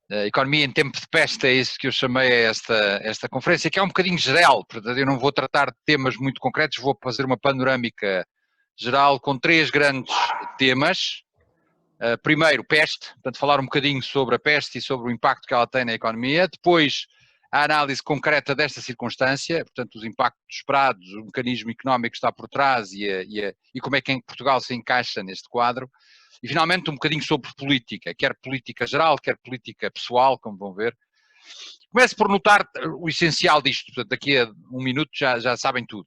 Economia em tempo de peste, é isso que eu chamei a esta conferência, que é um bocadinho geral, portanto eu não vou tratar de temas muito concretos, vou fazer uma panorâmica geral com 3 grandes temas. Primeiro, peste, portanto falar um bocadinho sobre a peste e sobre o impacto que ela tem na economia. Depois, a análise concreta desta circunstância, portanto os impactos esperados, o mecanismo económico que está por trás e como é que em Portugal se encaixa neste quadro. E finalmente um bocadinho sobre política, quer política geral, quer política pessoal, como vão ver. Começo por notar o essencial disto, portanto daqui a um minuto já sabem tudo.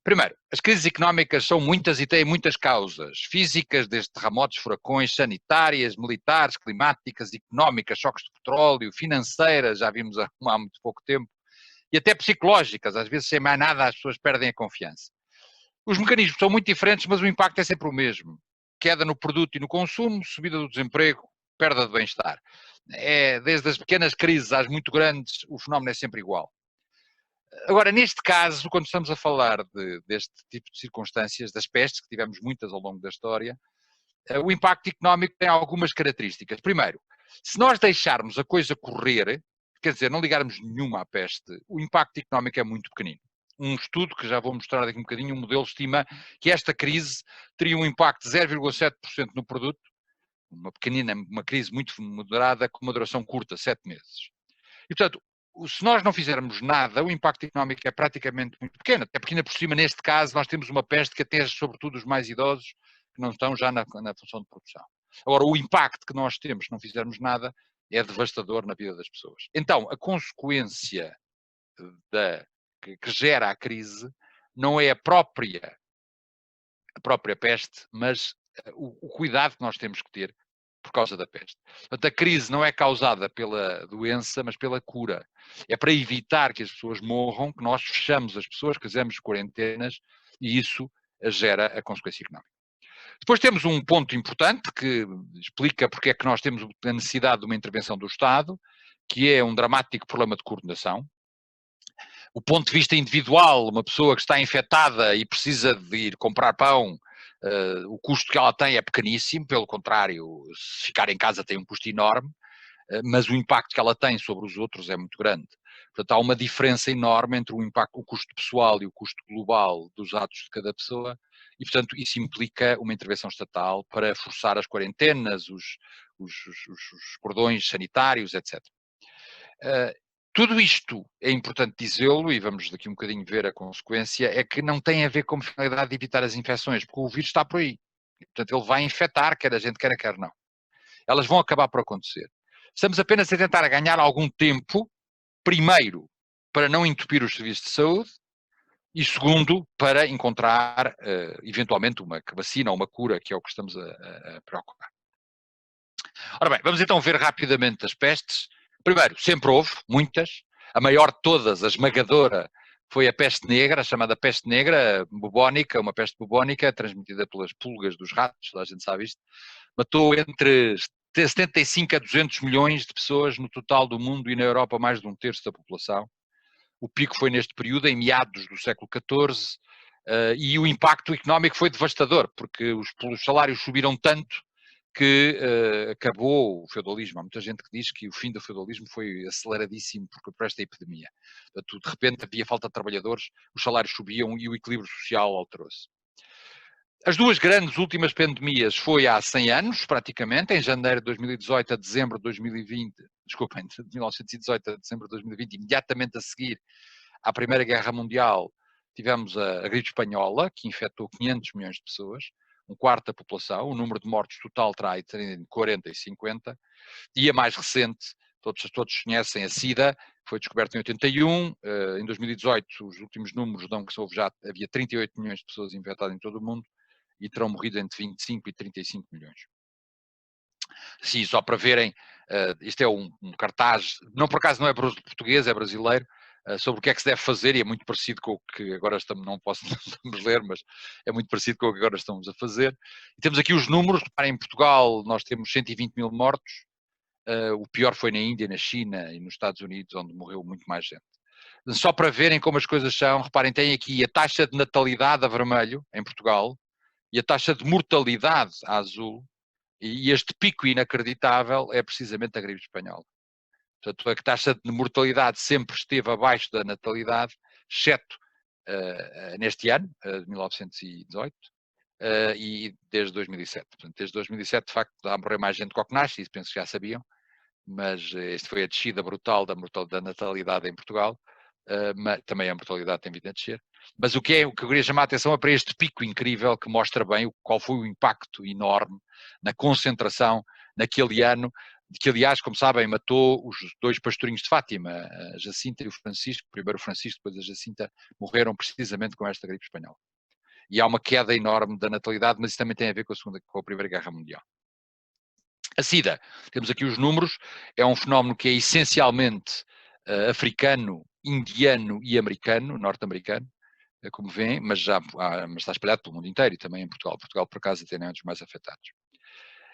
Primeiro, as crises económicas são muitas e têm muitas causas, físicas, desde terremotos, furacões, sanitárias, militares, climáticas, económicas, choques de petróleo, financeiras, já vimos há muito pouco tempo, e até psicológicas, às vezes sem mais nada as pessoas perdem a confiança. Os mecanismos são muito diferentes, mas o impacto é sempre o mesmo. Queda no produto e no consumo, subida do desemprego, perda de bem-estar. Desde as pequenas crises às muito grandes, o fenómeno é sempre igual. Agora, neste caso, quando estamos a falar deste tipo de circunstâncias, das pestes, que tivemos muitas ao longo da história, o impacto económico tem algumas características. Primeiro, se nós deixarmos a coisa correr, quer dizer, não ligarmos nenhuma à peste, o impacto económico é muito pequenino. Um estudo que já vou mostrar daqui um bocadinho, um modelo estima que esta crise teria um impacto de 0,7% no produto, uma crise muito moderada, com uma duração curta, 7 meses. E, portanto, se nós não fizermos nada, o impacto económico é praticamente muito pequeno, até porque ainda por cima, neste caso, nós temos uma peste que atinge sobretudo os mais idosos, que não estão já na função de produção. Agora, o impacto que nós temos se não fizermos nada é devastador na vida das pessoas. Então, a consequência que gera a crise não é a própria peste, mas o cuidado que nós temos que ter por causa da peste. Portanto, a crise não é causada pela doença, mas pela cura. É para evitar que as pessoas morram, que nós fechamos as pessoas, que fazemos quarentenas, e isso gera a consequência económica. Depois temos um ponto importante que explica porque é que nós temos a necessidade de uma intervenção do Estado, que é um dramático problema de coordenação. O ponto de vista individual, uma pessoa que está infectada e precisa de ir comprar pão, o custo que ela tem é pequeníssimo, pelo contrário, se ficar em casa tem um custo enorme, mas o impacto que ela tem sobre os outros é muito grande. Portanto, há uma diferença enorme entre o custo pessoal e o custo global dos atos de cada pessoa, e, portanto, isso implica uma intervenção estatal para forçar as quarentenas, os cordões sanitários, etc. Tudo isto é importante dizê-lo, e vamos daqui um bocadinho ver a consequência, é que não tem a ver com a finalidade de evitar as infecções, porque o vírus está por aí. Portanto, ele vai infectar, quer a gente queira, quer não. Elas vão acabar por acontecer. Estamos apenas a tentar ganhar algum tempo, primeiro, para não entupir os serviços de saúde, e segundo, para encontrar, eventualmente, uma vacina ou uma cura, que é o que estamos a procurar. Ora bem, vamos então ver rapidamente as pestes. Primeiro, sempre houve, muitas. A maior de todas, a esmagadora, foi a peste negra, a chamada peste negra, bubónica, uma peste bubónica, transmitida pelas pulgas dos ratos, a gente sabe isto. Matou entre 75 a 200 milhões de pessoas no total do mundo e na Europa mais de um terço da população. O pico foi neste período, em meados do século XIV, e o impacto económico foi devastador, porque os salários subiram tanto que acabou o feudalismo. Há muita gente que diz que o fim do feudalismo foi aceleradíssimo por esta epidemia. Portanto, de repente havia falta de trabalhadores, os salários subiam e o equilíbrio social alterou-se. As duas grandes últimas pandemias foi há 100 anos, praticamente, em janeiro de 2018 a dezembro de 2020, desculpem, de 1918 a dezembro de 2020, imediatamente a seguir à Primeira Guerra Mundial, tivemos a gripe espanhola, que infectou 500 milhões de pessoas, um quarto da população, o número de mortes total terá entre 40 e 50, e a mais recente, todos conhecem a SIDA, foi descoberta em 81, em 2018 os últimos números dão que havia 38 milhões de pessoas infectadas em todo o mundo, e terão morrido entre 25 e 35 milhões. Sim, só para verem, isto é um cartaz, não por acaso não é português, é brasileiro, sobre o que é que se deve fazer, e é muito parecido com o que agora não estamos ler, mas é muito parecido com o que agora estamos a fazer. E temos aqui os números, reparem, em Portugal nós temos 120 mil mortos, o pior foi na Índia, na China e nos Estados Unidos, onde morreu muito mais gente. Só para verem como as coisas são, reparem, tem aqui a taxa de natalidade a vermelho, em Portugal, e a taxa de mortalidade a azul, e este pico inacreditável é precisamente a gripe espanhola. Portanto, a taxa de mortalidade sempre esteve abaixo da natalidade, exceto neste ano, 1918, e desde 2007. Portanto, desde 2007, de facto, há a morrer mais gente do que nasce, isso penso que já sabiam, mas esta foi a descida brutal da natalidade em Portugal, mas também a mortalidade tem vindo a descer. Mas o que eu queria chamar a atenção é para este pico incrível que mostra bem qual foi o impacto enorme na concentração naquele ano, que aliás, como sabem, matou os dois pastorinhos de Fátima, a Jacinta e o Francisco, primeiro o Francisco, depois a Jacinta, morreram precisamente com esta gripe espanhola. E há uma queda enorme da natalidade, mas isso também tem a ver com a Primeira Guerra Mundial. A SIDA, temos aqui os números, é um fenómeno que é essencialmente africano, indiano e americano, norte-americano, como veem, mas está espalhado pelo mundo inteiro e também em Portugal. Portugal, por acaso, até é um dos mais afetados.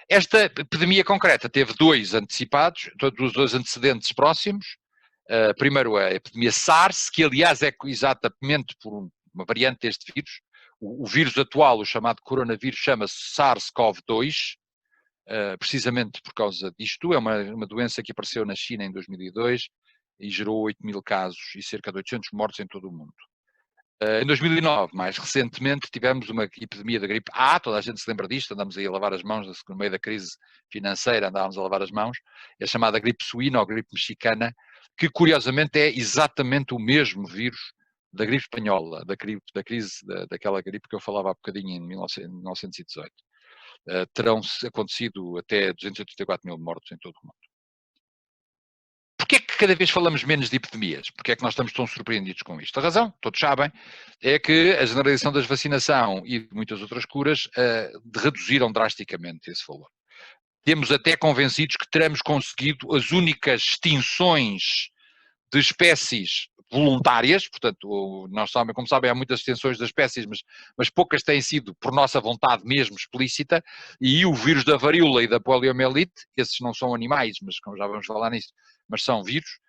Esta epidemia concreta teve dois antecipados, todos os dois antecedentes próximos. Primeiro a epidemia SARS, que aliás é exatamente por uma variante deste vírus. O vírus atual, o chamado coronavírus, chama-se SARS-CoV-2, precisamente por causa disto. É uma doença que apareceu na China em 2002 e gerou 8.000 casos e cerca de 800 mortos em todo o mundo. Em 2009, mais recentemente, tivemos uma epidemia da gripe A, toda a gente se lembra disto, andamos aí a lavar as mãos, no meio da crise financeira andávamos a lavar as mãos, é chamada gripe suína ou gripe mexicana, que curiosamente é exatamente o mesmo vírus da gripe espanhola, daquela gripe que eu falava há bocadinho em 1918. Terão acontecido até 284 mil mortos em todo o mundo. Porquê é que cada vez falamos menos de epidemias? Porquê é que nós estamos tão surpreendidos com isto? A razão, todos sabem, é que a generalização da vacinação e de muitas outras curas reduziram drasticamente esse valor. Temos até convencidos que teremos conseguido as únicas extinções de espécies voluntárias, portanto, nós sabem, como sabem, há muitas extensões das espécies, mas poucas têm sido por nossa vontade mesmo explícita, e o vírus da varíola e da poliomielite, esses não são animais, mas como já vamos falar nisso, mas são vírus,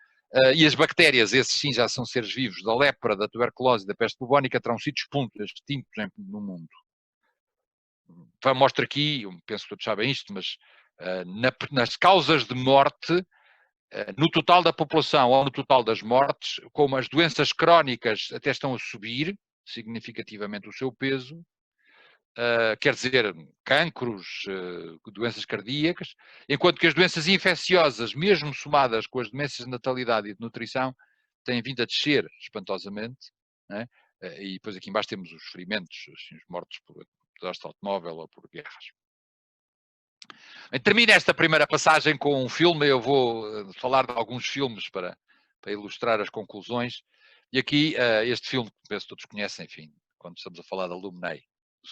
e as bactérias, esses sim já são seres vivos, da lepra, da tuberculose e da peste bubónica, terão sido extintos no mundo. Mostra aqui, eu penso que todos sabem isto, mas nas causas de morte, no total da população ou no total das mortes, como as doenças crónicas até estão a subir significativamente o seu peso, quer dizer, cancros, doenças cardíacas, enquanto que as doenças infecciosas, mesmo somadas com as doenças de natalidade e de nutrição, têm vindo a descer espantosamente, né? E depois aqui embaixo temos os ferimentos, assim, os mortos por desastre de automóvel ou por guerras. Termino esta primeira passagem com um filme, eu vou falar de alguns filmes para ilustrar as conclusões, e aqui este filme, que penso que todos conhecem, enfim, quando estamos a falar de alumni,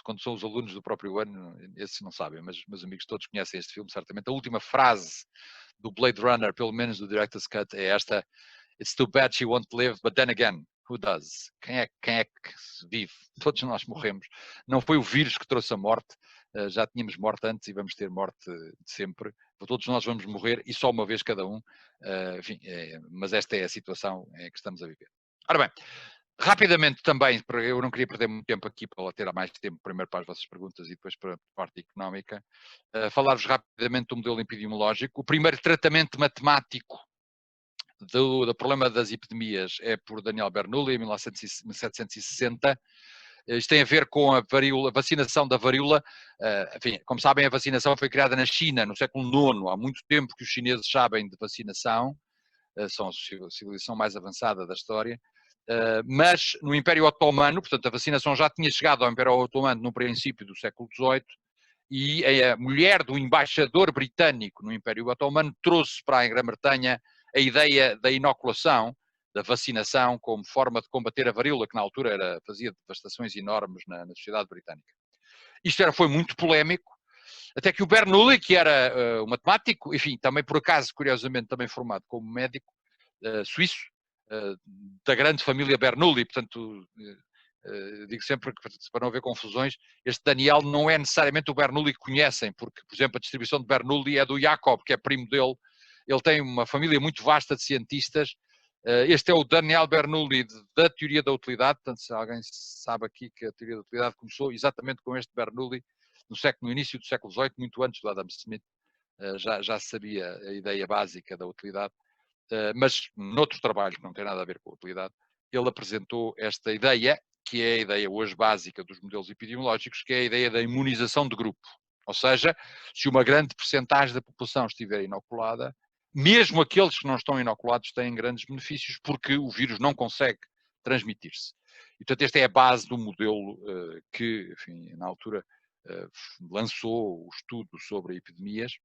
quando são os alunos do próprio ano, esses não sabem, mas meus amigos todos conhecem este filme, certamente. A última frase do Blade Runner, pelo menos do Director's Cut, é esta: "It's too bad she won't live, but then again, who does?" Quem é que vive? Todos nós morremos. Não foi o vírus que trouxe a morte, já tínhamos morte antes e vamos ter morte sempre. Todos nós vamos morrer e só uma vez cada um. Enfim, mas esta é a situação que estamos a viver. Ora bem, rapidamente também, eu não queria perder muito tempo aqui para ter mais tempo, primeiro para as vossas perguntas e depois para a parte económica, falar-vos rapidamente do modelo epidemiológico. O primeiro tratamento matemático do problema das epidemias é por Daniel Bernoulli, em 1760. Isto tem a ver com a vacinação da varíola. Enfim, como sabem, a vacinação foi criada na China no século IX. Há muito tempo que os chineses sabem de vacinação, são a civilização mais avançada da história. Mas no Império Otomano, portanto, a vacinação já tinha chegado ao Império Otomano no princípio do século XVIII, e a mulher do embaixador britânico no Império Otomano trouxe para a Grã-Bretanha a ideia da inoculação, da vacinação, como forma de combater a varíola, que na altura fazia devastações enormes na sociedade britânica. Isto foi muito polémico, até que o Bernoulli, que era um matemático, enfim, também por acaso, curiosamente, também formado como médico, suíço, da grande família Bernoulli, portanto, digo sempre que, para não haver confusões, este Daniel não é necessariamente o Bernoulli que conhecem, porque, por exemplo, a distribuição de Bernoulli é do Jacob, que é primo dele. Ele tem uma família muito vasta de cientistas. Este é o Daniel Bernoulli da teoria da utilidade. Portanto, se alguém sabe aqui que a teoria da utilidade começou exatamente com este Bernoulli no início do século XVIII, muito antes do Adam Smith, já se sabia a ideia básica da utilidade. mas noutros trabalhos que não têm nada a ver com a utilidade, ele apresentou esta ideia, que é a ideia hoje básica dos modelos epidemiológicos, que é a ideia da imunização de grupo. Ou seja, se uma grande percentagem da população estiver inoculada, mesmo aqueles que não estão inoculados têm grandes benefícios, porque o vírus não consegue transmitir-se. E, portanto, esta é a base do modelo que, enfim, na altura lançou o estudo sobre epidemias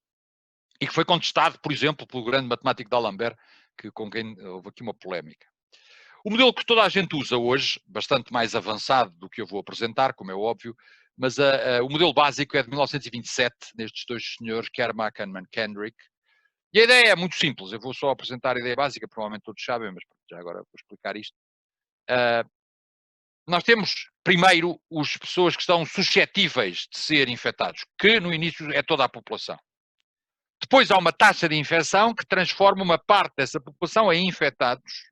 e que foi contestado, por exemplo, pelo grande matemático D'Alembert, com quem houve aqui uma polémica. O modelo que toda a gente usa hoje, bastante mais avançado do que eu vou apresentar, como é óbvio, mas o modelo básico é de 1927, nestes dois senhores, Kermack e McKendrick. E a ideia é muito simples, eu vou só apresentar a ideia básica, provavelmente todos sabem, mas já agora vou explicar isto. Nós temos, primeiro, as pessoas que estão suscetíveis de ser infectados, que no início é toda a população. Depois há uma taxa de infecção que transforma uma parte dessa população em infectados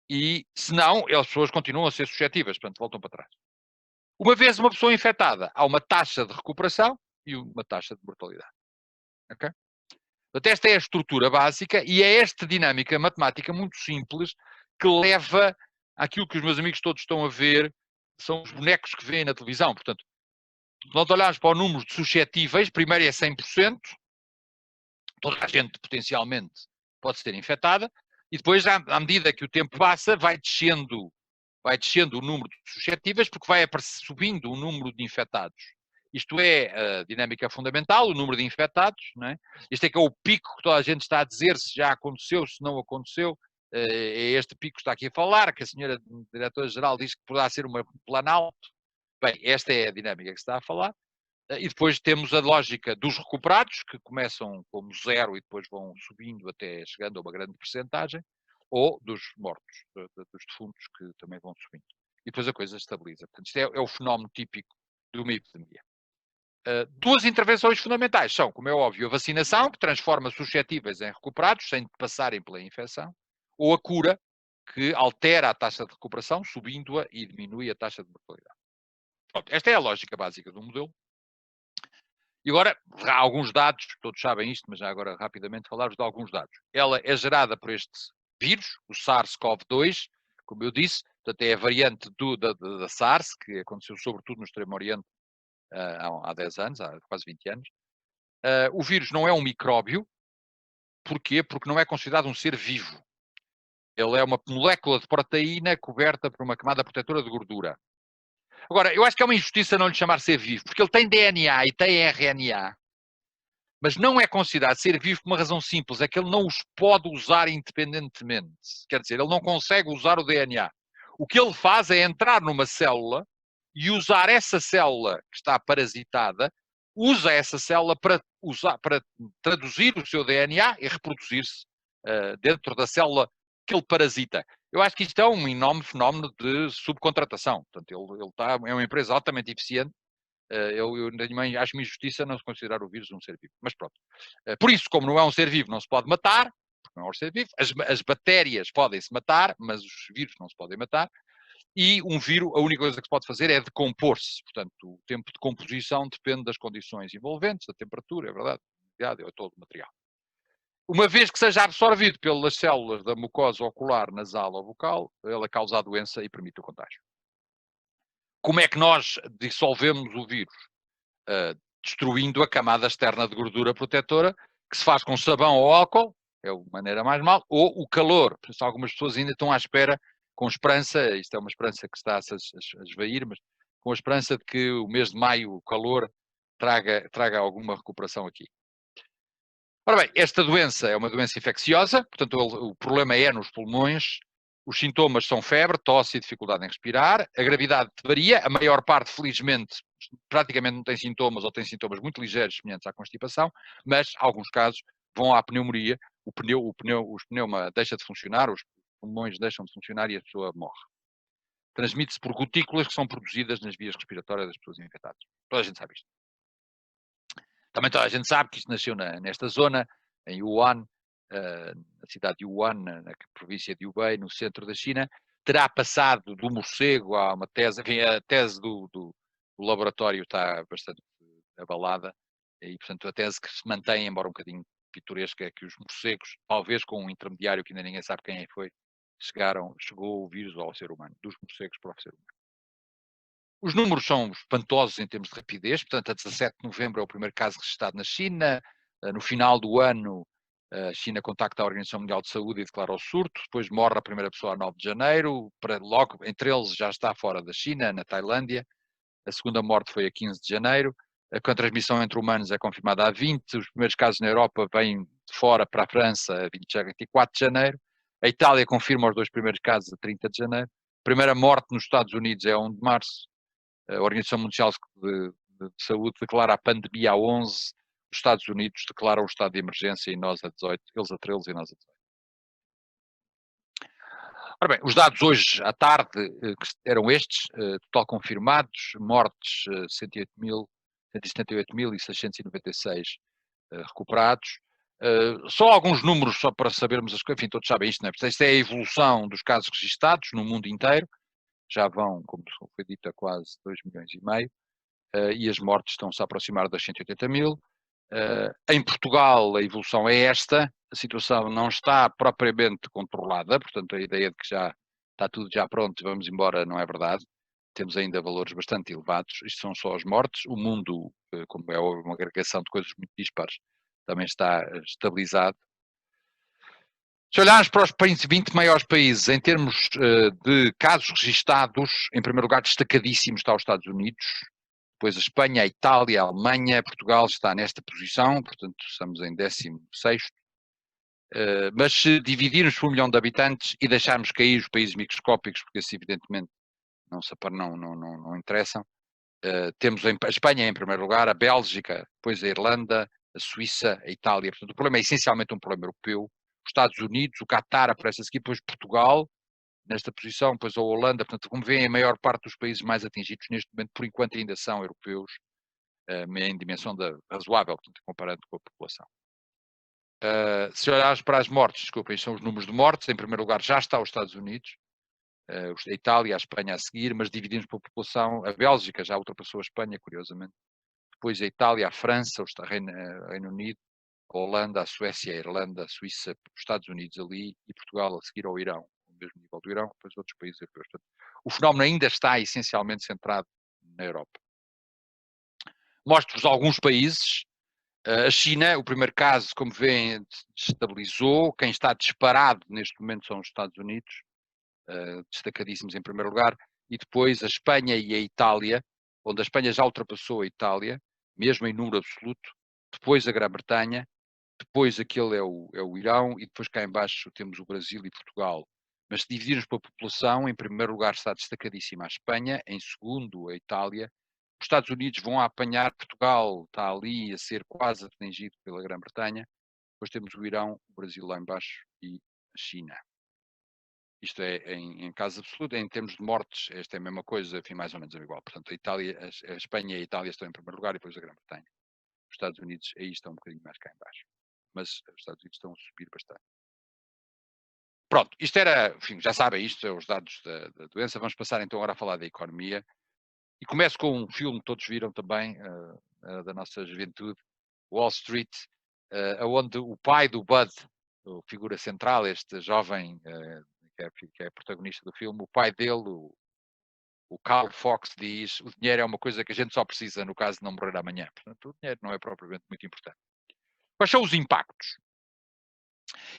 e, se não, as pessoas continuam a ser suscetíveis, portanto, voltam para trás. Uma vez uma pessoa infectada, há uma taxa de recuperação e uma taxa de mortalidade. Ok? Portanto, esta é a estrutura básica e é esta dinâmica matemática muito simples que leva àquilo que os meus amigos todos estão a ver, são os bonecos que veem na televisão. Portanto, nós olhamos para o número de suscetíveis, primeiro é 100%, toda a gente potencialmente pode ser infectada, e depois, à medida que o tempo passa, vai descendo o número de suscetíveis, porque vai subindo o número de infectados. Isto é a dinâmica fundamental, o número de infectados, não é? Este é que é o pico que toda a gente está a dizer, se já aconteceu, se não aconteceu. É este pico que está aqui a falar, que a senhora diretora-geral diz que poderá ser uma planalto. Bem, esta é a dinâmica que se está a falar. E depois temos a lógica dos recuperados, que começam como zero e depois vão subindo até chegando a uma grande percentagem, ou dos mortos, dos defuntos, que também vão subindo. E depois a coisa estabiliza. Portanto, isto é o fenómeno típico de uma epidemia. Duas intervenções fundamentais são, como é óbvio, a vacinação, que transforma suscetíveis em recuperados, sem passarem pela infecção, ou a cura, que altera a taxa de recuperação, subindo-a e diminui a taxa de mortalidade. Pronto, esta é a lógica básica do modelo. E agora, há alguns dados, todos sabem isto, mas já agora rapidamente falar-vos de alguns dados. Ela é gerada por este vírus, o SARS-CoV-2, como eu disse, portanto é a variante da SARS, que aconteceu sobretudo no Extremo Oriente há 10 anos, há quase 20 anos. O vírus não é um micróbio. Porquê? Porque não é considerado um ser vivo. Ele é uma molécula de proteína coberta por uma camada protetora de gordura. Agora, eu acho que é uma injustiça não lhe chamar ser vivo, porque ele tem DNA e tem RNA, mas não é considerado ser vivo por uma razão simples, é que ele não os pode usar independentemente. Quer dizer, ele não consegue usar o DNA. O que ele faz é entrar numa célula e usar essa célula que está parasitada, usa essa célula para traduzir o seu DNA e reproduzir-se dentro da célula que ele parasita. Eu acho que isto é um enorme fenómeno de subcontratação. Portanto, é uma empresa altamente eficiente. Eu acho uma injustiça não se considerar o vírus um ser vivo. Mas pronto. Por isso, como não é um ser vivo, não se pode matar, porque não é um ser vivo. As bactérias podem-se matar, mas os vírus não se podem matar. E um vírus, a única coisa que se pode fazer é decompor-se. Portanto, o tempo de composição depende das condições envolventes, da temperatura, é verdade, é todo o material. Uma vez que seja absorvido pelas células da mucosa ocular, nasal ou bucal, ela causa a doença e permite o contágio. Como é que nós dissolvemos o vírus? Destruindo a camada externa de gordura protetora, que se faz com sabão ou álcool, é a maneira mais mal, ou o calor. Por isso, algumas pessoas ainda estão à espera, com esperança, isto é uma esperança que está a esvair, mas com a esperança de que o mês de maio, o calor, traga alguma recuperação aqui. Ora bem, esta doença é uma doença infecciosa, portanto o problema é nos pulmões. Os sintomas são febre, tosse e dificuldade em respirar. A gravidade varia, a maior parte, felizmente, praticamente não tem sintomas ou tem sintomas muito ligeiros, semelhantes à constipação, mas, em alguns casos, vão à pneumonia, o pneuma deixa de funcionar, os pulmões deixam de funcionar e a pessoa morre. Transmite-se por gotículas que são produzidas nas vias respiratórias das pessoas infectadas. Toda a gente sabe isto. Também toda a gente sabe que isto nasceu nesta zona, em Wuhan, na cidade de Wuhan, na província de Hubei, no centro da China. Terá passado do morcego a uma tese, enfim, a tese do laboratório está bastante abalada, e portanto a tese que se mantém, embora um bocadinho pitoresca é que os morcegos, talvez com um intermediário que ainda ninguém sabe quem foi, chegou o vírus ao ser humano, dos morcegos para o ser humano. Os números são espantosos em termos de rapidez, portanto, a 17 de novembro é o primeiro caso registrado na China, no final do ano a China contacta a Organização Mundial de Saúde e declara o surto, depois morre a primeira pessoa a 9 de janeiro, logo entre eles já está fora da China, na Tailândia, a segunda morte foi a 15 de janeiro, a transmissão entre humanos é confirmada a 20, os primeiros casos na Europa vêm de fora para a França a 24 de janeiro, a Itália confirma os 2 primeiros casos a 30 de janeiro, a primeira morte nos Estados Unidos é a 1 de março, a Organização Mundial de Saúde declara a pandemia a 11, os Estados Unidos declaram o estado de emergência e nós a 18, eles a 13 e nós a 18. Ora bem, os dados hoje à tarde eram estes, total confirmados, mortes 178.696 recuperados. Só alguns números, só para sabermos as coisas, enfim, todos sabem isto, não é? Portanto, isto é a evolução dos casos registados no mundo inteiro, já vão, como foi dito, a quase 2,5 milhões, e as mortes estão-se a aproximar das 180 mil. Em Portugal a evolução é esta, a situação não está propriamente controlada, portanto a ideia de que já está tudo já pronto, vamos embora, não é verdade. Temos ainda valores bastante elevados, isto são só as mortes, o mundo, como é uma agregação de coisas muito dispares, também está estabilizado. Se olharmos para os 20 maiores países em termos de casos registados, em primeiro lugar destacadíssimo está os Estados Unidos, depois a Espanha, a Itália, a Alemanha, Portugal está nesta posição, portanto estamos em 16º. Mas se dividirmos por 1 milhão de habitantes e deixarmos cair os países microscópicos, porque esses evidentemente não interessam, temos a Espanha em primeiro lugar, a Bélgica, depois a Irlanda, a Suíça, a Itália. Portanto, o problema é essencialmente um problema europeu. Os Estados Unidos, o Qatar aparece a seguir, depois Portugal, nesta posição, depois a Holanda. Portanto, como veem, a maior parte dos países mais atingidos neste momento, por enquanto, ainda são europeus, em dimensão razoável, portanto, comparando com a população. Se olharmos para as mortes, desculpem, são os números de mortes. Em primeiro lugar já está os Estados Unidos, a Itália, a Espanha a seguir, mas dividimos por população. A Bélgica já ultrapassou a Espanha, curiosamente. Depois a Itália, a França, o Reino Unido, a Holanda, a Suécia, a Irlanda, a Suíça, os Estados Unidos ali e Portugal a seguir ao Irão, ao mesmo nível do Irão, depois outros países europeus. Portanto, o fenómeno ainda está essencialmente centrado na Europa. Mostro-vos alguns países. A China, o primeiro caso, como veem, estabilizou. Quem está disparado neste momento são os Estados Unidos, destacadíssimos em primeiro lugar, e depois a Espanha e a Itália, onde a Espanha já ultrapassou a Itália, mesmo em número absoluto, depois a Grã-Bretanha, depois aquele é o Irão, e depois cá em baixo temos o Brasil e Portugal. Mas se dividirmos pela população, em primeiro lugar está destacadíssima a Espanha, em segundo a Itália. Os Estados Unidos vão a apanhar, Portugal está ali a ser quase atingido pela Grã-Bretanha. Depois temos o Irão, o Brasil lá em baixo e a China. Isto é em caso absoluto, em termos de mortes, esta é a mesma coisa, enfim, mais ou menos igual. Portanto, a Espanha e a Itália estão em primeiro lugar e depois a Grã-Bretanha. Os Estados Unidos aí estão um bocadinho mais cá em baixo. Mas os Estados Unidos estão a subir bastante. Pronto, isto era, enfim, já sabem isto, os dados da doença. Vamos passar então agora a falar da economia. E começo com um filme que todos viram também, da nossa juventude, Wall Street, onde o pai do Bud, a figura central, este jovem que é protagonista do filme, o pai dele, o Carl Fox, diz: o dinheiro é uma coisa que a gente só precisa no caso de não morrer amanhã. Portanto, o dinheiro não é propriamente muito importante. Quais são os impactos?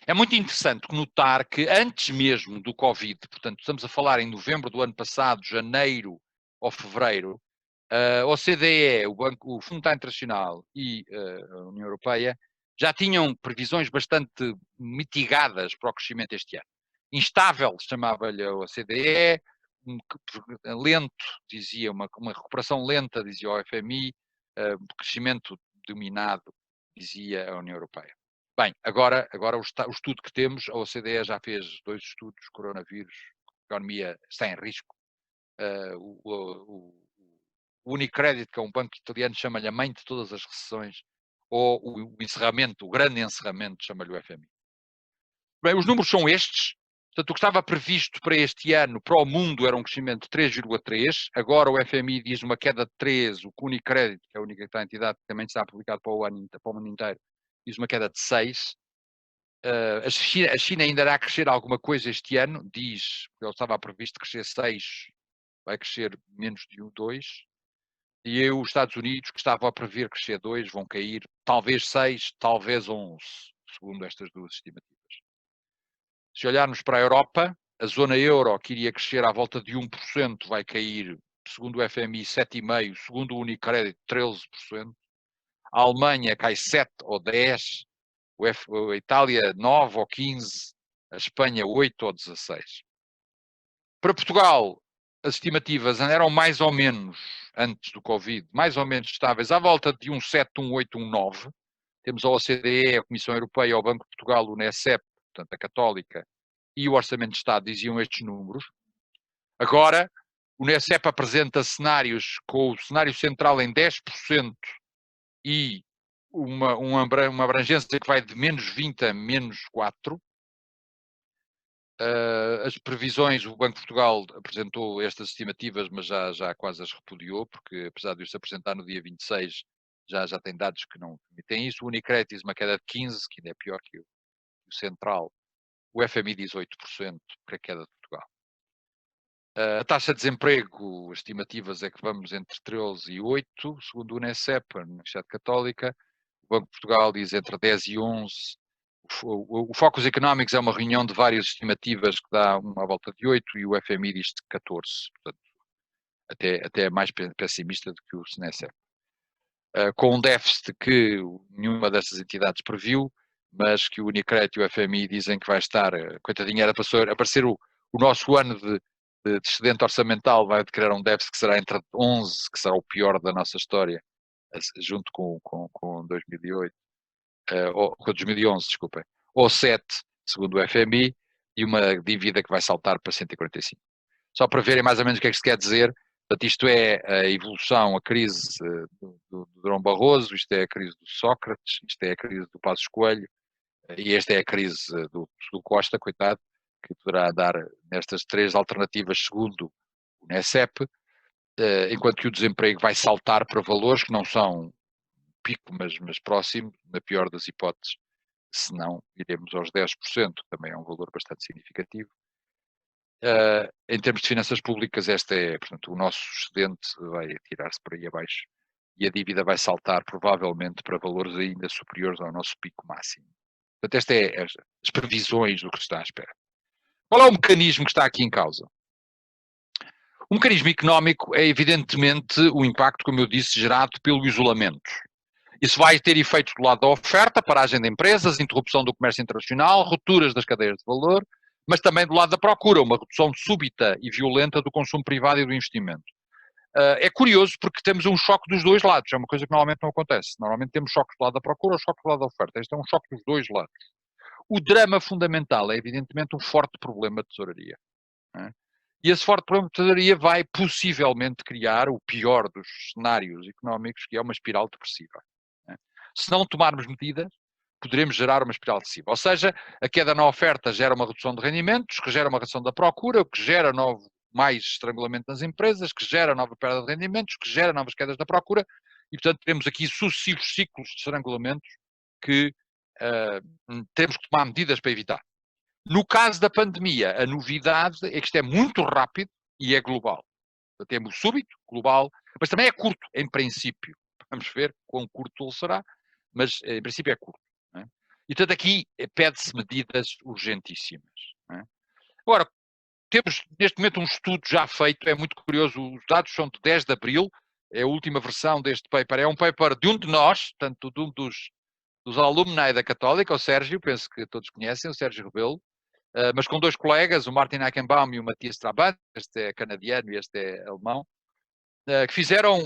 É muito interessante notar que antes mesmo do Covid, portanto, estamos a falar em novembro do ano passado, janeiro ou fevereiro, a OCDE, o Fundo Monetário Internacional e a União Europeia já tinham previsões bastante mitigadas para o crescimento este ano. Instável, chamava-lhe a OCDE, lento, dizia, uma recuperação lenta, dizia o FMI, crescimento dominado, dizia a União Europeia. Bem, agora o estudo que temos, a OCDE já fez 2 estudos, coronavírus, economia está em risco. O Unicredit, que é um banco italiano, chama-lhe a mãe de todas as recessões, ou o encerramento, o grande encerramento, chama-lhe o FMI. Bem, os números são estes. Portanto, o que estava previsto para este ano, para o mundo, era um crescimento de 3,3. Agora o FMI diz uma queda de 3. O Unicredit, que é a única entidade que também está aplicado para o mundo inteiro, diz uma queda de 6. A China ainda irá crescer alguma coisa este ano, diz, ele estava previsto crescer 6, vai crescer menos de 2. E os Estados Unidos, que estavam a prever crescer 2, vão cair talvez 6, talvez 11, segundo estas duas estimativas. Se olharmos para a Europa, a zona euro, que iria crescer à volta de 1%, vai cair, segundo o FMI, 7,5%, segundo o Unicredit, 13%. A Alemanha cai 7 ou 10%, a Itália 9 ou 15%, a Espanha 8 ou 16%. Para Portugal, as estimativas eram mais ou menos, antes do Covid, mais ou menos estáveis, à volta de 1,7, 1,8, 1,9. Temos a OCDE, a Comissão Europeia, o Banco de Portugal, o NECEP, portanto a Católica, e o Orçamento de Estado diziam estes números. Agora, o NECEP apresenta cenários com o cenário central em 10% e uma abrangência que vai de menos 20 a menos 4. As previsões, o Banco de Portugal apresentou estas estimativas, mas já quase as repudiou, porque apesar de se apresentar no dia 26, já tem dados que não permitem isso. O Unicredit diz uma queda de 15%, que ainda é pior que o Central. O FMI diz 8% para a queda de Portugal. A taxa de desemprego, as estimativas é que vamos entre 13 e 8, segundo o UNECEP, a Universidade Católica. O Banco de Portugal diz entre 10 e 11. O Focus Economics é uma reunião de várias estimativas que dá uma volta de 8 e o FMI diz de 14. Portanto, até é mais pessimista do que o SNECEP. Com um déficit que nenhuma dessas entidades previu, mas que o Unicredit e o FMI dizem que vai estar, coitadinho, era para aparecer o nosso ano de excedente orçamental, vai criar um déficit que será entre 11, que será o pior da nossa história, junto com 2008, ou com 2011, desculpem, ou 7, segundo o FMI, e uma dívida que vai saltar para 145. Só para verem mais ou menos o que é que se quer dizer. Portanto, isto é a evolução, a crise do Durão Barroso, isto é a crise do Sócrates, isto é a crise do Passos Coelho, e esta é a crise do Costa, coitado, que poderá dar nestas 3 alternativas segundo o NECEP, enquanto que o desemprego vai saltar para valores que não são pico, mas próximo, na pior das hipóteses, se não iremos aos 10%, também é um valor bastante significativo. Em termos de finanças públicas, portanto, o nosso excedente vai tirar-se por aí abaixo e a dívida vai saltar provavelmente para valores ainda superiores ao nosto pico máximo. Portanto, estas é as previsões do que se está à espera. Qual é o mecanismo que está aqui em causa? O mecanismo económico é evidentemente o impacto, como eu disse, gerado pelo isolamento. Isso vai ter efeitos do lado da oferta, paragem de empresas, interrupção do comércio internacional, rupturas das cadeias de valor, mas também do lado da procura, uma redução súbita e violenta do consumo privado e do investimento. É curioso porque temos um choque dos dois lados, é uma coisa que normalmente não acontece. Normalmente temos choques do lado da procura ou choque do lado da oferta. Este é um choque dos dois lados. O drama fundamental é evidentemente um forte problema de tesouraria. Né? E esse forte problema de tesouraria vai possivelmente criar o pior dos cenários económicos, que é uma espiral depressiva. Né? Se não tomarmos medidas, poderemos gerar uma espiral depressiva. Ou seja, a queda na oferta gera uma redução de rendimentos, que gera uma redução da procura, o que gera mais estrangulamento nas empresas, que gera nova perda de rendimentos, que gera novas quedas da procura, e portanto temos aqui sucessivos ciclos de estrangulamentos que temos que tomar medidas para evitar. No caso da pandemia, a novidade é que isto é muito rápido e é global. Temos súbito, global, mas também é curto, em princípio. Vamos ver quão curto ele será, mas em princípio é curto. Não é? E portanto aqui pede-se medidas urgentíssimas. Não é? Agora, temos neste momento um estudo já feito, é muito curioso, os dados são de 10 de abril, é a última versão deste paper, é um paper de um de nós, tanto de um dos alumni da Católica, o Sérgio, penso que todos conhecem, o Sérgio Rebelo, mas com 2 colegas, o Martin Eichenbaum e o Matthias Trabant, este é canadiano e este é alemão, que fizeram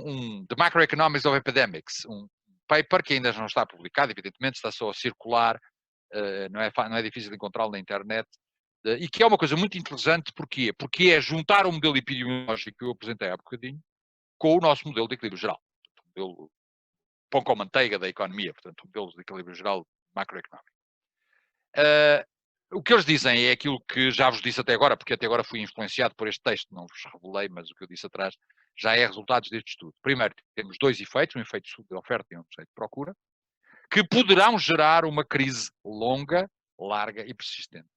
The Macroeconomics of Epidemics, um paper que ainda não está publicado, evidentemente, está só a circular, não é difícil de encontrá-lo na internet, e que é uma coisa muito interessante, porquê? Porque é juntar o modelo epidemiológico que eu apresentei há bocadinho com o nosso modelo de equilíbrio geral, o modelo pão com manteiga da economia, portanto, o modelo de equilíbrio geral macroeconómico. O que eles dizem é aquilo que já vos disse até agora, porque até agora fui influenciado por este texto, não vos revelei, mas o que eu disse atrás já é resultados deste estudo. Primeiro, temos 2 efeitos, um efeito de oferta e um efeito de procura, que poderão gerar uma crise longa, larga e persistente.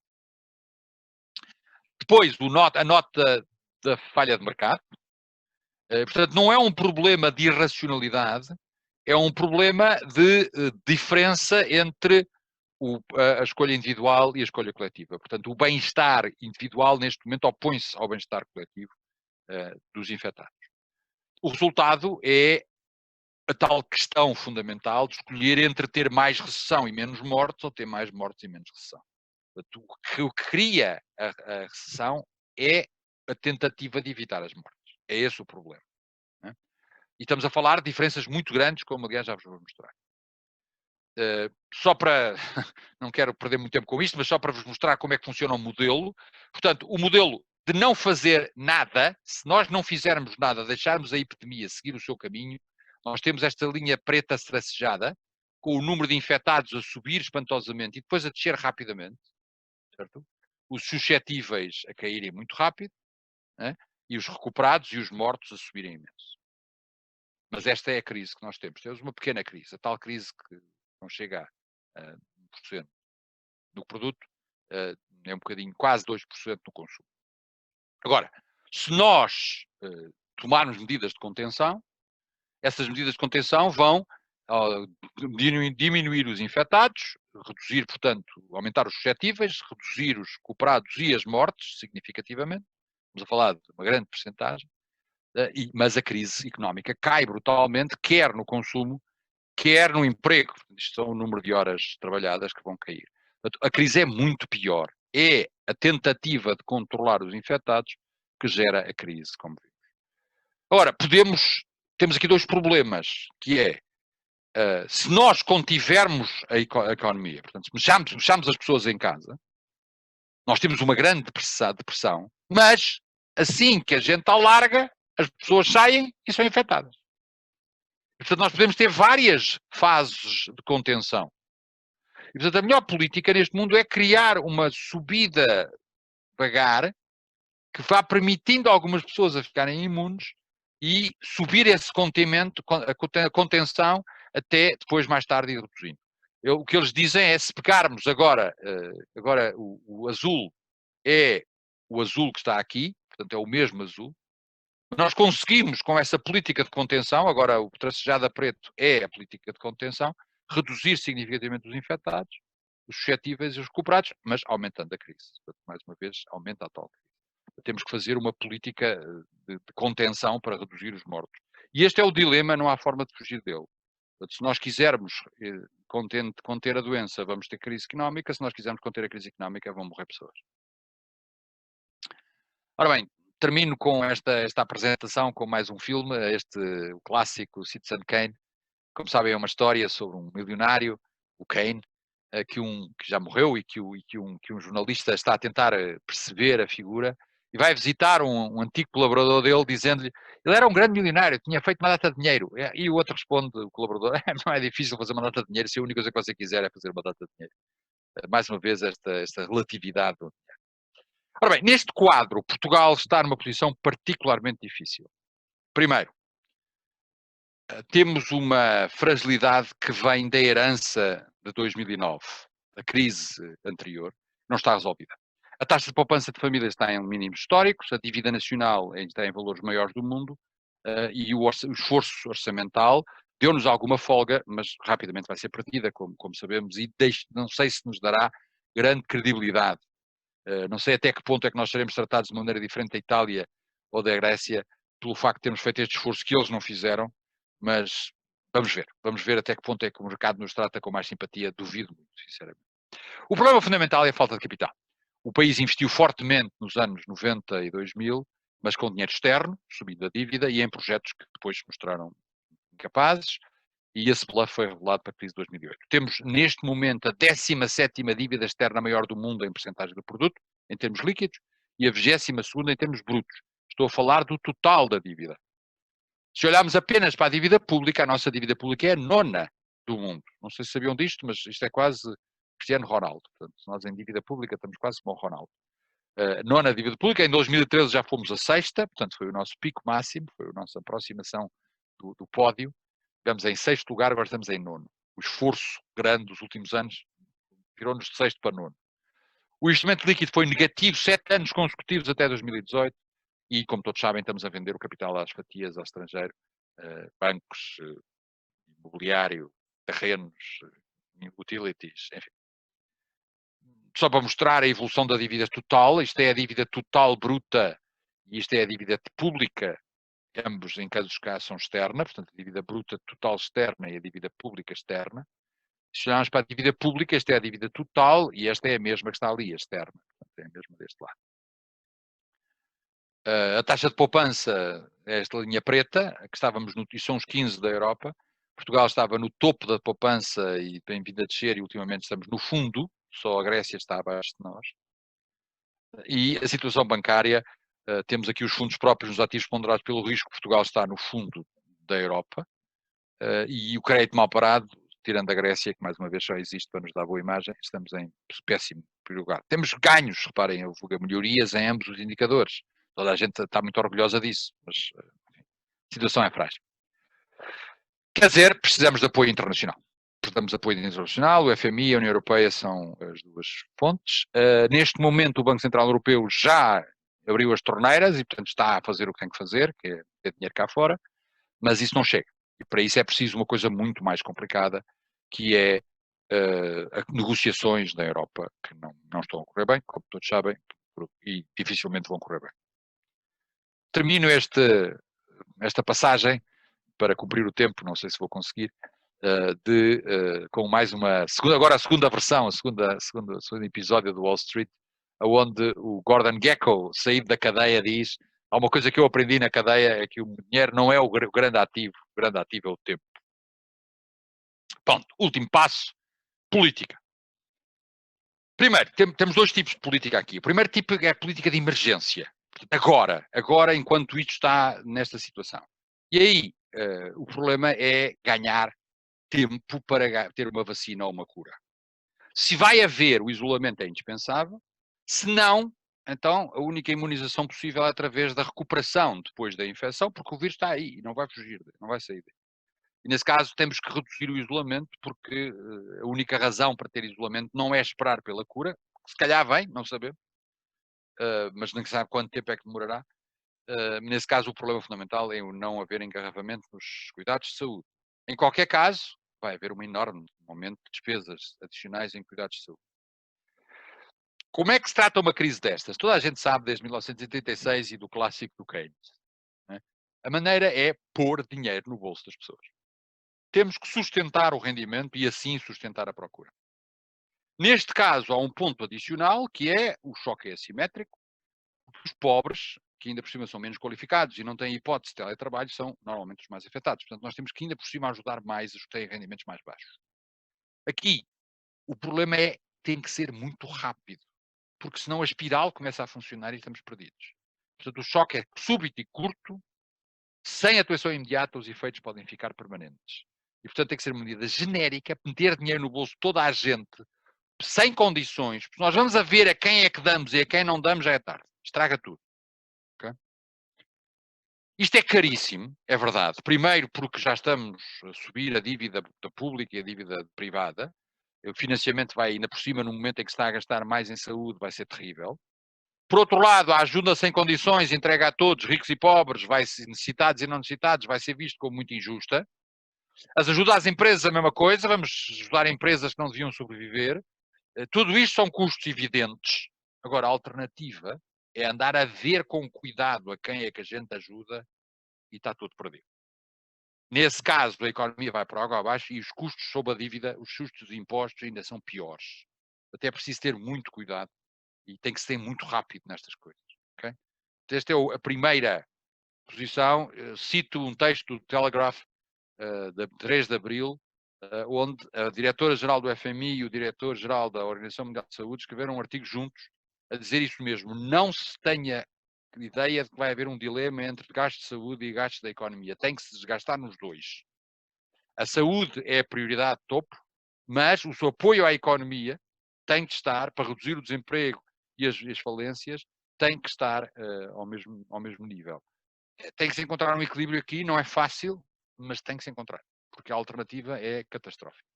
Depois, a nota da falha de mercado. Portanto, não é um problema de irracionalidade, é um problema de diferença entre a escolha individual e a escolha coletiva. Portanto, o bem-estar individual, neste momento, opõe-se ao bem-estar coletivo dos infectados. O resultado é a tal questão fundamental de escolher entre ter mais recessão e menos mortes ou ter mais mortes e menos recessão. Portanto, o que cria a recessão é a tentativa de evitar as mortes. É esse o problema. Né? E estamos a falar de diferenças muito grandes, como aliás já vos vou mostrar. Só para, não quero perder muito tempo com isto, mas só para vos mostrar como é que funciona o modelo. Portanto, o modelo de não fazer nada, se nós não fizermos nada, deixarmos a epidemia seguir o seu caminho, nós temos esta linha preta tracejada, com o número de infectados a subir espantosamente e depois a descer rapidamente, certo? Os suscetíveis a caírem muito rápido, né? E os recuperados e os mortos a subirem imenso. Mas esta é a crise que nós temos. Temos uma pequena crise, a tal crise que não chega a 1% do produto, é um bocadinho, quase 2% no consumo. Agora, se nós tomarmos medidas de contenção, essas medidas de contenção vão diminuir os infectados, reduzir, portanto, aumentar os suscetíveis, reduzir os recuperados e as mortes significativamente. Estamos a falar de uma grande percentagem, mas a crise económica cai brutalmente, quer no consumo, quer no emprego. Isto são o número de horas trabalhadas que vão cair. A crise é muito pior. É a tentativa de controlar os infectados que gera a crise, como vimos. Ora, temos aqui dois problemas, que é, se nós contivermos a economia, portanto, se fechamos as pessoas em casa, nós temos uma grande depressão, mas assim que a gente alarga, as pessoas saem e são infectadas. Portanto, nós podemos ter várias fases de contenção. E, portanto, a melhor política neste mundo é criar uma subida devagar que vá permitindo a algumas pessoas a ficarem imunes e subir esse contenimento, a contenção, até depois, mais tarde, ir reduzindo. O que eles dizem é, se pegarmos agora o azul é o azul que está aqui, portanto é o mesmo azul, nós conseguimos, com essa política de contenção, agora o tracejado a preto é a política de contenção, reduzir significativamente os infectados, os suscetíveis e os recuperados, mas aumentando a crise. Portanto, mais uma vez, aumenta a tal crise. Temos que fazer uma política de contenção para reduzir os mortos. E este é o dilema, não há forma de fugir dele. Portanto, se nós quisermos conter a doença, vamos ter crise económica. Se nós quisermos conter a crise económica, vão morrer pessoas. Ora bem, termino com esta apresentação com mais um filme, o clássico Citizen Kane. Como sabem, é uma história sobre um milionário, o Kane, que já morreu e que um jornalista está a tentar perceber a figura e vai visitar um antigo colaborador dele dizendo-lhe, ele era um grande milionário, tinha feito uma data de dinheiro. E o outro responde, o colaborador, não é difícil fazer uma data de dinheiro se a única coisa que você quiser é fazer uma data de dinheiro. Mais uma vez esta relatividade. Ora bem, neste quadro, Portugal está numa posição particularmente difícil. Primeiro, temos uma fragilidade que vem da herança de 2009, da crise anterior, não está resolvida. A taxa de poupança de famílias está em mínimos históricos, a dívida nacional está em valores maiores do mundo e o esforço orçamental deu-nos alguma folga, mas rapidamente vai ser perdida, como sabemos, e não sei se nos dará grande credibilidade. Não sei até que ponto é que nós seremos tratados de maneira diferente da Itália ou da Grécia pelo facto de termos feito este esforço que eles não fizeram, mas vamos ver até que ponto é que o mercado nos trata com mais simpatia, duvido muito, sinceramente. O problema fundamental é a falta de capital. O país investiu fortemente nos anos 90 e 2000, mas com dinheiro externo, subindo a dívida e em projetos que depois se mostraram incapazes, e esse bluff foi revelado para a crise de 2008. Temos, neste momento, a 17ª dívida externa maior do mundo em percentagem do produto, em termos líquidos, e a 22ª em termos brutos. Estou a falar do total da dívida. Se olharmos apenas para a dívida pública, a nossa dívida pública é a 9ª do mundo. Não sei se sabiam disto, mas isto é quase Cristiano Ronaldo. Portanto, nós em dívida pública estamos quase como o Ronaldo. 9ª dívida pública, em 2013 já fomos a 6ª, portanto foi o nosso pico máximo, foi a nossa aproximação do pódio. Estamos em 6º lugar, agora estamos em 9º. O esforço grande dos últimos anos virou-nos de sexto para nono. O investimento líquido foi negativo 7 anos consecutivos até 2018 e, como todos sabem, estamos a vender o capital às fatias ao estrangeiro, bancos, imobiliário, terrenos, utilities, enfim. Só para mostrar a evolução da dívida total, isto é a dívida total bruta e isto é a dívida pública, ambos em cada dos casos são externa, portanto a dívida bruta total externa e a dívida pública externa. Se olharmos para a dívida pública, esta é a dívida total e esta é a mesma que está ali, a externa, portanto é a mesma deste lado. A taxa de poupança é esta linha preta, que estávamos no, e são os 15 da Europa. Portugal estava no topo da poupança e tem vindo a descer e ultimamente estamos no fundo, só a Grécia está abaixo de nós. E a situação bancária, temos aqui os fundos próprios nos ativos ponderados pelo risco, Portugal está no fundo da Europa, e o crédito mal parado, tirando a Grécia, que mais uma vez só existe para nos dar boa imagem, estamos em péssimo lugar. Temos ganhos, reparem, houve melhorias em ambos os indicadores. Toda a gente está muito orgulhosa disso, mas enfim, a situação é frágil. Quer dizer, precisamos de apoio internacional. Precisamos de apoio internacional, o FMI e a União Europeia são as duas fontes. Neste momento, o Banco Central Europeu já abriu as torneiras e, portanto, está a fazer o que tem que fazer, que é ter dinheiro cá fora, mas isso não chega. E para isso é preciso uma coisa muito mais complicada, que é negociações na Europa, que não estão a correr bem, como todos sabem, e dificilmente vão correr bem. Termino esta passagem, para cumprir o tempo, não sei se vou conseguir, com mais uma segunda, agora a segunda versão, o segundo episódio do Wall Street, onde o Gordon Gekko, saído da cadeia, diz: há uma coisa que eu aprendi na cadeia, é que o dinheiro não é o grande ativo é o tempo. Pronto, último passo, política. Primeiro, temos dois tipos de política aqui. O primeiro tipo é a política de emergência. Agora, enquanto isto está nesta situação. E aí, o problema é ganhar tempo para ter uma vacina ou uma cura. Se vai haver, o isolamento é indispensável. Se não, então a única imunização possível é através da recuperação depois da infecção, porque o vírus está aí e não vai fugir, não vai sair. E nesse caso temos que reduzir o isolamento, porque a única razão para ter isolamento não é esperar pela cura, que se calhar vem, não sabemos, mas não se sabe quanto tempo é que demorará. Nesse caso, o problema fundamental é o não haver engarrafamento nos cuidados de saúde. Em qualquer caso, vai haver um enorme aumento de despesas adicionais em cuidados de saúde. Como é que se trata uma crise destas? Toda a gente sabe desde 1986 e do clássico do Keynes. Né? A maneira é pôr dinheiro no bolso das pessoas. Temos que sustentar o rendimento e assim sustentar a procura. Neste caso, há um ponto adicional que é o choque assimétrico. Os pobres, que ainda por cima são menos qualificados e não têm hipótese de teletrabalho, são normalmente os mais afetados. Portanto, nós temos que ainda por cima ajudar mais os que têm rendimentos mais baixos. Aqui, o problema tem que ser muito rápido, porque senão a espiral começa a funcionar e estamos perdidos. Portanto, o choque é súbito e curto, sem atuação imediata, os efeitos podem ficar permanentes. E, portanto, tem que ser uma medida genérica, meter dinheiro no bolso de toda a gente, sem condições, porque nós vamos a ver a quem é que damos e a quem não damos, já é tarde. Estraga tudo. Okay? Isto é caríssimo, é verdade. Primeiro porque já estamos a subir a dívida pública e a dívida privada. O financiamento vai, ainda por cima, no momento em que se está a gastar mais em saúde, vai ser terrível. Por outro lado, a ajuda sem condições, entrega a todos, ricos e pobres, necessitados e não necessitados, vai ser visto como muito injusta. As ajudas às empresas, a mesma coisa, vamos ajudar empresas que não deviam sobreviver. Tudo isto são custos evidentes. Agora, a alternativa é andar a ver com cuidado a quem é que a gente ajuda e está tudo perdido. Nesse caso, a economia vai para água abaixo e os custos sobre a dívida, os custos de impostos ainda são piores. Até é preciso ter muito cuidado e tem que ser muito rápido nestas coisas. Okay? Esta é a primeira posição. Cito um texto do Telegraph de 3 de abril, onde a diretora-geral do FMI e o diretor-geral da Organização Mundial de Saúde escreveram um artigo juntos a dizer isso mesmo. Não se tenha ideia de que vai haver um dilema entre gastos de saúde e gastos da economia. Tem que se desgastar nos dois. A saúde é a prioridade de topo, mas o seu apoio à economia tem que estar, para reduzir o desemprego e as falências, tem que estar ao mesmo nível. Tem que se encontrar um equilíbrio aqui, não é fácil, mas tem que se encontrar, porque a alternativa é catastrófica.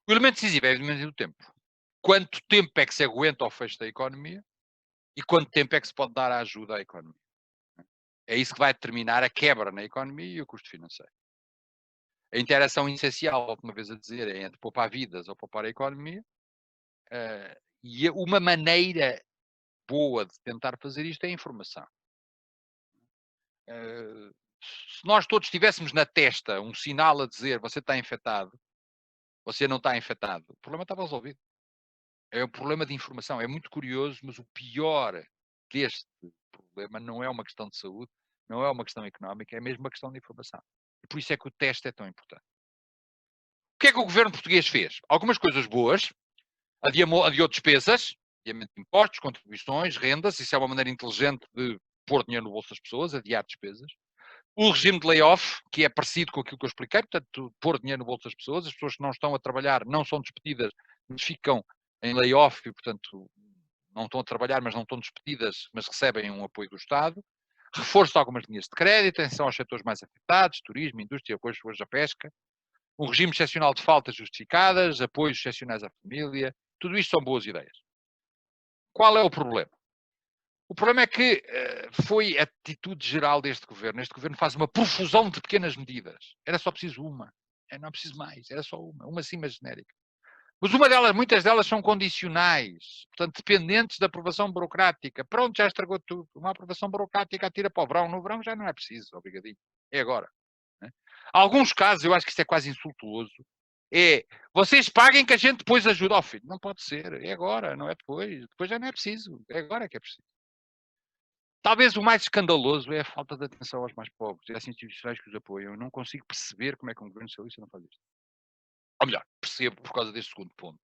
O elemento decisivo é a dimensão do tempo. Quanto tempo é que se aguenta ao fecho da economia e quanto tempo é que se pode dar a ajuda à economia. É isso que vai determinar a quebra na economia e o custo financeiro. A interação essencial, volto uma vez a dizer, é entre poupar vidas ou poupar a economia. E uma maneira boa de tentar fazer isto é a informação. Se nós todos tivéssemos na testa um sinal a dizer você está infectado, você não está infectado, o problema estava resolvido. É o problema de informação. É muito curioso, mas o pior deste problema não é uma questão de saúde, não é uma questão económica, é mesmo uma questão de informação. E por isso é que o teste é tão importante. O que é que o governo português fez? Algumas coisas boas, adiou despesas, adiamento de impostos, contribuições, rendas, isso é uma maneira inteligente de pôr dinheiro no bolso das pessoas, adiar despesas. O regime de layoff, que é parecido com aquilo que eu expliquei, portanto, pôr dinheiro no bolso das pessoas, as pessoas que não estão a trabalhar não são despedidas, mas ficam em layoff e, portanto, não estão a trabalhar, mas não estão despedidas, mas recebem um apoio do Estado. Reforço de algumas linhas de crédito, atenção aos setores mais afetados, turismo, indústria, hoje a pesca. Um regime excepcional de faltas justificadas, apoios excepcionais à família. Tudo isto são boas ideias. Qual é o problema? O problema é que foi a atitude geral deste governo. Este governo faz uma profusão de pequenas medidas. Era só preciso uma. Não preciso mais. Era só uma. Uma sim, mas genérica. Mas muitas delas são condicionais. Portanto, dependentes da aprovação burocrática. Pronto, já estragou tudo. Uma aprovação burocrática atira para o verão. No verão já não é preciso, obrigadinho. É agora. Né? Alguns casos, eu acho que isto é quase insultuoso. Vocês paguem que a gente depois ajuda ao filho. Não pode ser. É agora, não é depois. Depois já não é preciso. É agora que é preciso. Talvez o mais escandaloso é a falta de atenção aos mais pobres e às instituições que os apoiam. Eu não consigo perceber como é que um governo socialista não faz isto. Ou melhor, percebo por causa deste segundo ponto.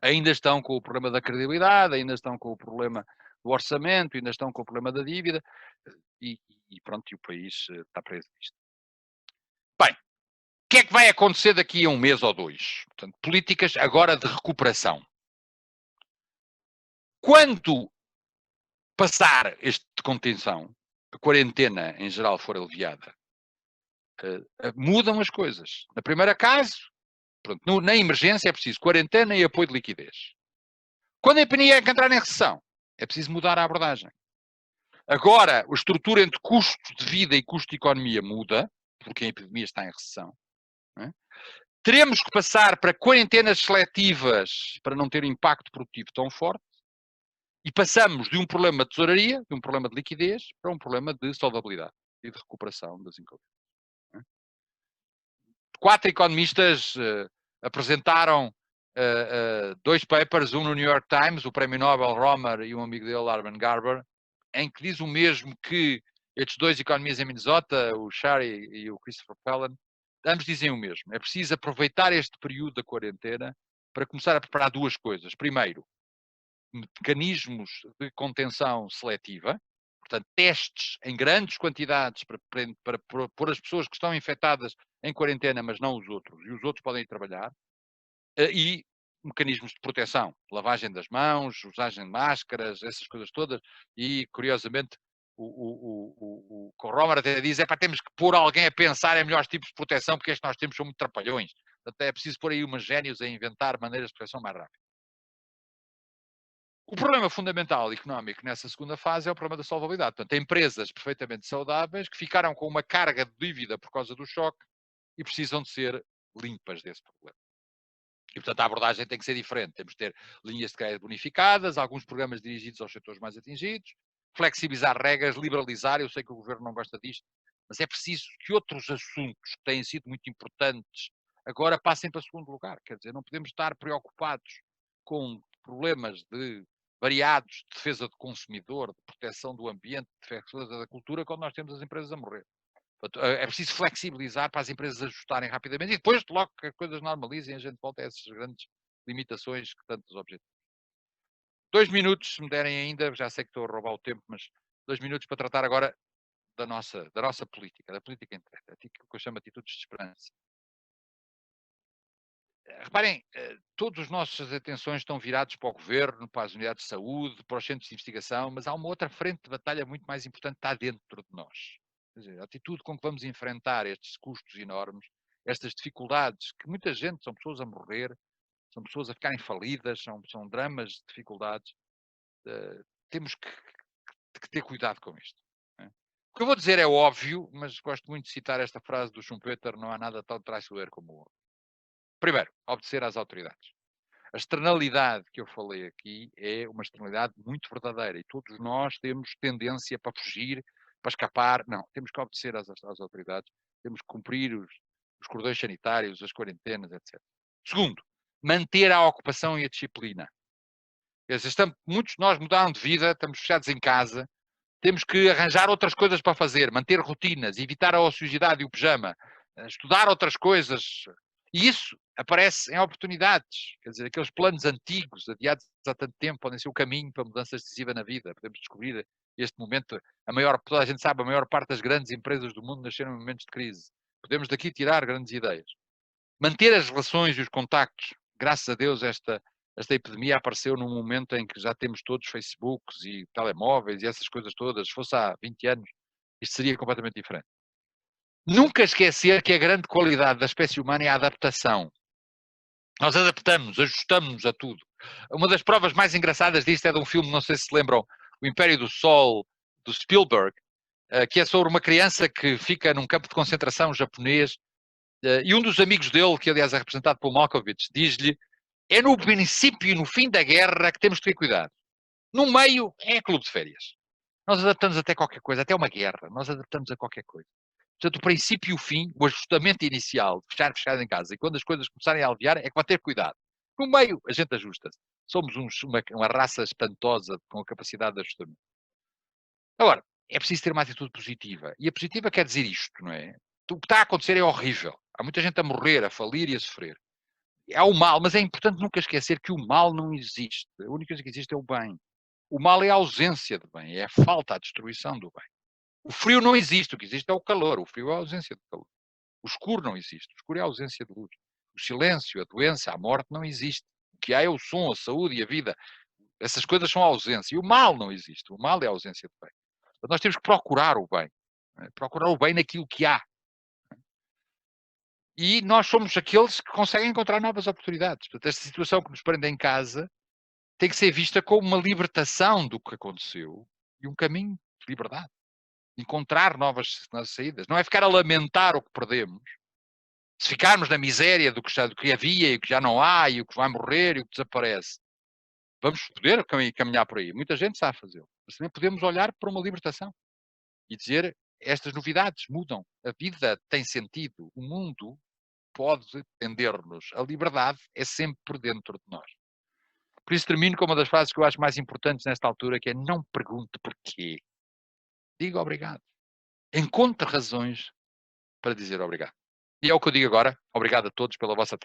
Ainda estão com o problema da credibilidade, ainda estão com o problema do orçamento, ainda estão com o problema da dívida e pronto, e o país está preso nisto. Bem, o que é que vai acontecer daqui a um mês ou dois? Portanto, políticas agora de recuperação. Quando passar este de contenção, a quarentena em geral for aliviada, mudam as coisas. Na primeira caso, pronto, na emergência é preciso quarentena e apoio de liquidez. Quando a epidemia entrar em recessão, é preciso mudar a abordagem. Agora, a estrutura entre custo de vida e custo de economia muda, porque a epidemia está em recessão. Não é? Teremos que passar para quarentenas seletivas para não ter impacto produtivo tão forte. E passamos de um problema de tesouraria, de um problema de liquidez, para um problema de saudabilidade e de recuperação das incompetências. 4 economistas apresentaram 2 papers, um no New York Times, o prémio Nobel Romer e um amigo dele, Arben Garber, em que diz o mesmo que estes 2 economistas em Minnesota, o Shari e o Christopher Pellon, ambos dizem o mesmo. É preciso aproveitar este período da quarentena para começar a preparar 2 coisas. Primeiro, mecanismos de contenção seletiva, portanto, testes em grandes quantidades para pôr as pessoas que estão infectadas em quarentena, mas não os outros, e os outros podem ir trabalhar, e mecanismos de proteção, lavagem das mãos, usagem de máscaras, essas coisas todas, e, curiosamente, o Romer até diz, temos que pôr alguém a pensar em melhores tipos de proteção, porque estes que nós temos são muito trapalhões. Portanto, é preciso pôr aí umas génios a inventar maneiras de proteção mais rápidas. O problema fundamental económico nessa segunda fase é o problema da solvabilidade. Portanto, empresas perfeitamente saudáveis que ficaram com uma carga de dívida por causa do choque e precisam de ser limpas desse problema. E, portanto, a abordagem tem que ser diferente. Temos de ter linhas de crédito bonificadas, alguns programas dirigidos aos setores mais atingidos, flexibilizar regras, liberalizar. Eu sei que o governo não gosta disto, mas é preciso que outros assuntos que têm sido muito importantes agora passem para segundo lugar. Quer dizer, não podemos estar preocupados com problemas variados de defesa do consumidor, de proteção do ambiente, de defesa da cultura, quando nós temos as empresas a morrer. Portanto, é preciso flexibilizar para as empresas ajustarem rapidamente e depois, logo que as coisas normalizem, a gente volta a essas grandes limitações que tantos objetivos. 2 minutos, se me derem ainda, já sei que estou a roubar o tempo, mas 2 minutos para tratar agora da nossa política, da política interna, aquilo que eu chamo de atitudes de esperança. Reparem, todas as nossas atenções estão viradas para o governo, para as unidades de saúde, para os centros de investigação, mas há uma outra frente de batalha muito mais importante que está dentro de nós. Quer dizer, a atitude com que vamos enfrentar estes custos enormes, estas dificuldades, que muita gente, são pessoas a morrer, são pessoas a ficarem falidas, são dramas, dificuldades. Temos que ter cuidado com isto. Não é? O que eu vou dizer é óbvio, mas gosto muito de citar esta frase do Schumpeter: não há nada tão traiçoeiro como o óbvio. Primeiro, obedecer às autoridades. A externalidade que eu falei aqui é uma externalidade muito verdadeira e todos nós temos tendência para fugir, para escapar. Não, temos que obedecer às autoridades, temos que cumprir os cordões sanitários, as quarentenas, etc. Segundo, manter a ocupação e a disciplina. Quer dizer, muitos de nós mudaram de vida, estamos fechados em casa, temos que arranjar outras coisas para fazer, manter rotinas, evitar a ociosidade e o pijama, estudar outras coisas. E isso aparece em oportunidades. Quer dizer, aqueles planos antigos, adiados há tanto tempo, podem ser o caminho para mudanças decisivas na vida. Podemos descobrir este momento. Toda a gente sabe, a maior parte das grandes empresas do mundo nasceram em momentos de crise. Podemos daqui tirar grandes ideias. Manter as relações e os contactos. Graças a Deus, esta epidemia apareceu num momento em que já temos todos Facebooks e telemóveis e essas coisas todas. Se fosse há 20 anos, isto seria completamente diferente. Nunca esquecer que a grande qualidade da espécie humana é a adaptação. Nós adaptamos, ajustamos a tudo. Uma das provas mais engraçadas disto é de um filme, não sei se se lembram, O Império do Sol, do Spielberg, que é sobre uma criança que fica num campo de concentração japonês e um dos amigos dele, que aliás é representado por Malkovich, diz-lhe: é no princípio e no fim da guerra que temos de ter cuidado. No meio é clube de férias. Nós adaptamos até qualquer coisa, até uma guerra, nós adaptamos a qualquer coisa. Portanto, o princípio e o fim, o ajustamento inicial, fechado em casa, e quando as coisas começarem a aliviar, é que vai ter cuidado. No meio, a gente ajusta-se. Somos uma raça espantosa com a capacidade de ajustamento. Agora, é preciso ter uma atitude positiva. E a positiva quer dizer isto, não é? O que está a acontecer é horrível. Há muita gente a morrer, a falir e a sofrer. Há o mal, mas é importante nunca esquecer que o mal não existe. A única coisa que existe é o bem. O mal é a ausência de bem, é a falta, a destruição do bem. O frio não existe, o que existe é o calor. O frio é a ausência de calor. O escuro não existe, o escuro é a ausência de luz. O silêncio, a doença, a morte não existe. O que há é o som, a saúde e a vida. Essas coisas são a ausência. E o mal não existe. O mal é a ausência de bem. Então, nós temos que procurar o bem. Procurar o bem naquilo que há. E nós somos aqueles que conseguem encontrar novas oportunidades. Portanto, esta situação que nos prende em casa tem que ser vista como uma libertação do que aconteceu e um caminho de liberdade. Encontrar novas saídas. Não é ficar a lamentar o que perdemos. Se ficarmos na miséria do que havia e o que já não há e o que vai morrer e o que desaparece, vamos poder caminhar por aí. Muita gente sabe fazê-lo. Mas também podemos olhar para uma libertação e dizer: estas novidades mudam. A vida tem sentido. O mundo pode tender-nos. A liberdade é sempre por dentro de nós. Por isso termino com uma das frases que eu acho mais importantes nesta altura, que é: não pergunte porquê. Diga obrigado. Encontre razões para dizer obrigado. E é o que eu digo agora. Obrigado a todos pela vossa atenção.